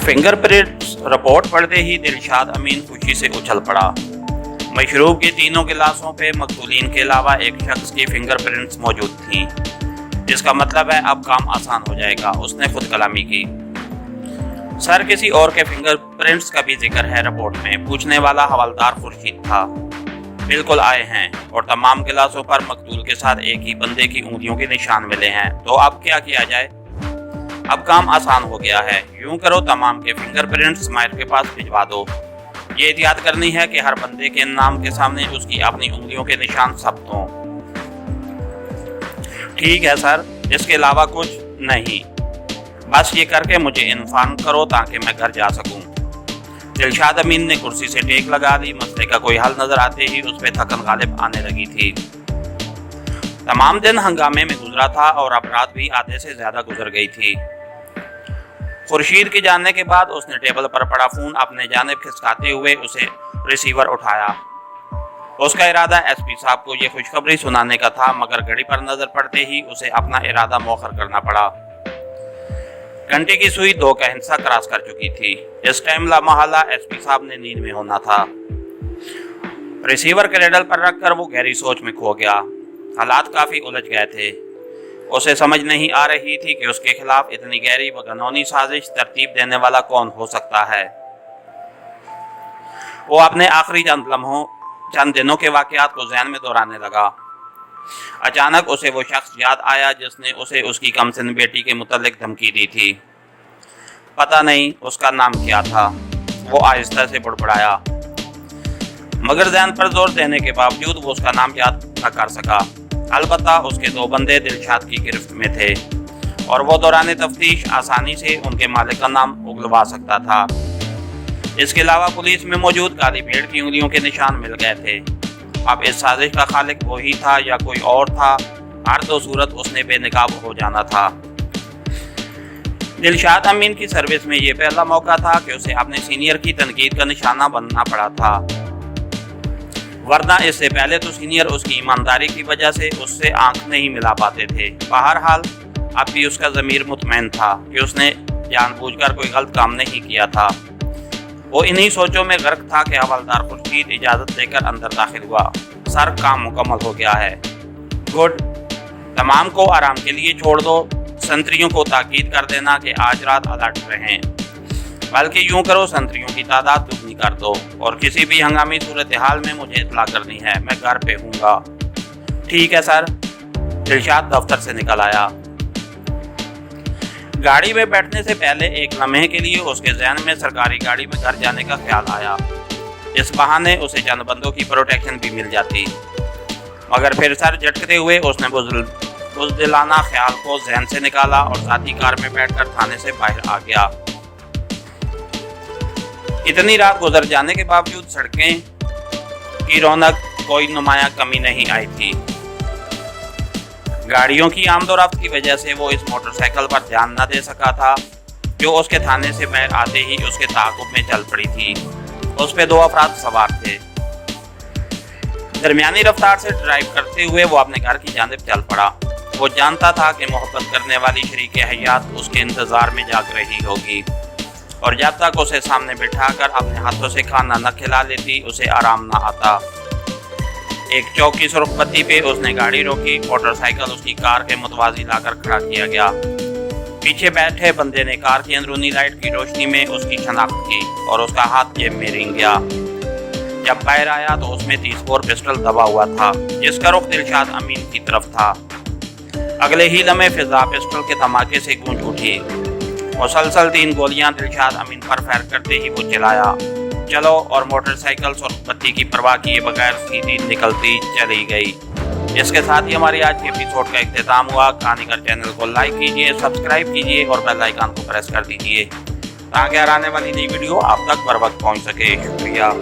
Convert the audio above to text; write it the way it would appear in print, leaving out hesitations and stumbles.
Finger prints report पढ़ते ही दिलशाद अमीन खुशी से उछल पड़ा। मशरूब की तीनों गिलासों पे मकतूलीन के अलावा एक शख्स की फिंगर प्रिंट्स मौजूद थीं, जिसका मतलब है अब काम आसान हो जाएगा। उसने खुद कलामी की। सर, किसी और के फिंगर प्रिंट्स का भी जिक्र है रिपोर्ट में? पूछने वाला हवलदार खुर्शीद था। बिल्कुल आए हैं, और तमाम गिलासों पर मकतूल के साथ एक ही बंदे की उंगलियों के निशान मिले हैं। तो अब क्या किया जाए? अब काम आसान हो गया है। यूं करो, तमाम के फिंगर प्रिंट्स माहिर के पास भिजवा दो। ये एहतियात करनी है कि हर बंदे के नाम के सामने उसकी अपनी उंगलियों के निशान सब्त हों। ठीक है सर, इसके अलावा कुछ नहीं? बस ये करके मुझे इन्फॉर्म करो ताकि मैं घर जा सकूं। दिलशाद अमीन ने कुर्सी से टेक लगा दी। मसले का कोई हल नजर आते ही उस पर थकन गालिब आने लगी थी। तमाम दिन हंगामे में गुजरा था और अब रात भी आधे से ज्यादा गुजर गई थी। खुर्शीद के जानने के बाद उसने टेबल पर पड़ा फोन अपने जानिब खिसकाते हुए उसे रिसीवर उठाया। उसका इरादा एसपी साहब को यह खुशखबरी सुनाने का था, मगर घड़ी पर नजर पड़ते ही उसे अपना इरादा मौखर करना पड़ा। घंटे की सुई 2 का हिस्सा क्रॉस कर चुकी थी। इस टाइम लामहला एसपी साहब ने नींद में होना था। रिसीवर क्रेडल पर रखकर वो गहरी सोच में खो गया। हालात काफी उलझ गए थे। उसे समझ नहीं आ रही थी कि उसके खिलाफ इतनी गहरी व घनौनी साजिश तरतीब देने वाला कौन हो सकता है। वो अपने आखिरी चंद दिनों के वाकयात को ज़हन में दोहराने लगा। अचानक उसे वो शख्स याद आया जिसने उसे उसकी कमसिन बेटी के मुतालिक धमकी दी थी। पता नहीं उसका नाम क्या था। वो आहिस्ता से बुड़बुड़ाया, मगर ज़हन पर जोर देने के बावजूद वो उसका नाम याद न कर सका। अलबत्ता उसके 2 बंदे दिलशाद की गिरफ्त में थे और वो दौरान तफ्तीश आसानी से उनके मालिक का नाम उगलवा सकता था। इसके अलावा पुलिस में मौजूद काली भेड़ की उंगलियों के निशान मिल गए थे। अब इस साजिश का खालिक वही था या कोई और था? हर 2 सूरत उसने बेनकाब हो जाना था। दिलशाद अमीन की सर्विस में ये पहला मौका था कि उसे अपने सीनियर की तनकीद का निशाना बनना पड़ा था, वरना इससे पहले तो सीनियर उसकी ईमानदारी की वजह से उससे आंख नहीं मिला पाते थे। बहरहाल अब भी उसका ज़मीर मुतमईन था कि उसने जानबूझकर कोई गलत काम नहीं किया था। वो इन्हीं सोचों में गर्क था कि हवलदार खुर्शीद इजाज़त देकर अंदर दाखिल हुआ। सर, काम मुकम्मल हो गया है। गुड। तमाम को आराम के लिए छोड़ दो। संतरियों को ताकीद कर देना कि आज रात अलर्ट रहें। बल्कि यूं करो, संतरियों की तादाद दुगनी कर दो और किसी भी हंगामी सूरत हाल में मुझे इत्तला करनी है। मैं घर पे हूँगा। ठीक है सर। दिलशाद दफ्तर से निकल आया। गाड़ी में बैठने से पहले एक लम्हे के लिए उसके ज़हन में सरकारी गाड़ी में घर जाने का ख्याल आया। इस बहाने उसे चंद बंदों की प्रोटेक्शन भी मिल जाती। मगर फिर सर झटकते हुए उसने बुज़दिलाना ख्याल को जहन से निकाला और साथ ही कार में बैठकर थाने से बाहर आ गया। इतनी रात गुजर जाने के बावजूद सड़कें की रौनक कोई नुमाया कमी नहीं आई थी। गाड़ियों की आमदोरफ्त की वजह से वो इस मोटरसाइकिल पर ध्यान न दे सका था जो उसके थाने से बाहर आते ही उसके ताक़ुब में चल पड़ी थी। उस पे 2 अफराद सवार थे। दरमियानी रफ्तार से ड्राइव करते हुए वो अपने घर की जानिब चल पड़ा। वो जानता था कि मोहब्बत करने वाली शरीके हयात उसके इंतज़ार में जाग रही होगी और जब तक उसे सामने बिठाकर अपने हाथों से खाना न खिला लेती उसे आराम न आता। एक चौक की सुर्ख बत्ती पे उसने गाड़ी रोकी। मोटरसाइकिल उसकी कार के मुतवाज़ी लाकर खड़ा किया गया। पीछे बैठे बंदे ने कार की अंदरूनी लाइट की रोशनी में उसकी शनाख्त की और उसका हाथ जेब में रिंग गया। जब बाहर आया तो उसमें 30 बोर पिस्टल दबा हुआ था, जिसका रुख दिलशाद अमीन की तरफ था। अगले ही लम्हे फिजा पिस्टल के धमाके से गूंज उठी। मुसलसल 3 गोलियां दिलशाद अमीन पर फायर करते ही वो चिल्लाया, चलो, और मोटरसाइकिल सुर्ख बत्ती की परवाह किए बगैर सीधी निकलती चली गई। इसके साथ ही हमारी आज के एपिसोड का इख्तिताम हुआ। कहानीगर चैनल को लाइक कीजिए, सब्सक्राइब कीजिए और बेल आइकन को प्रेस कर दीजिए ताकि आने वाली नई वीडियो आप तक बर वक्त पहुँच सके। शुक्रिया।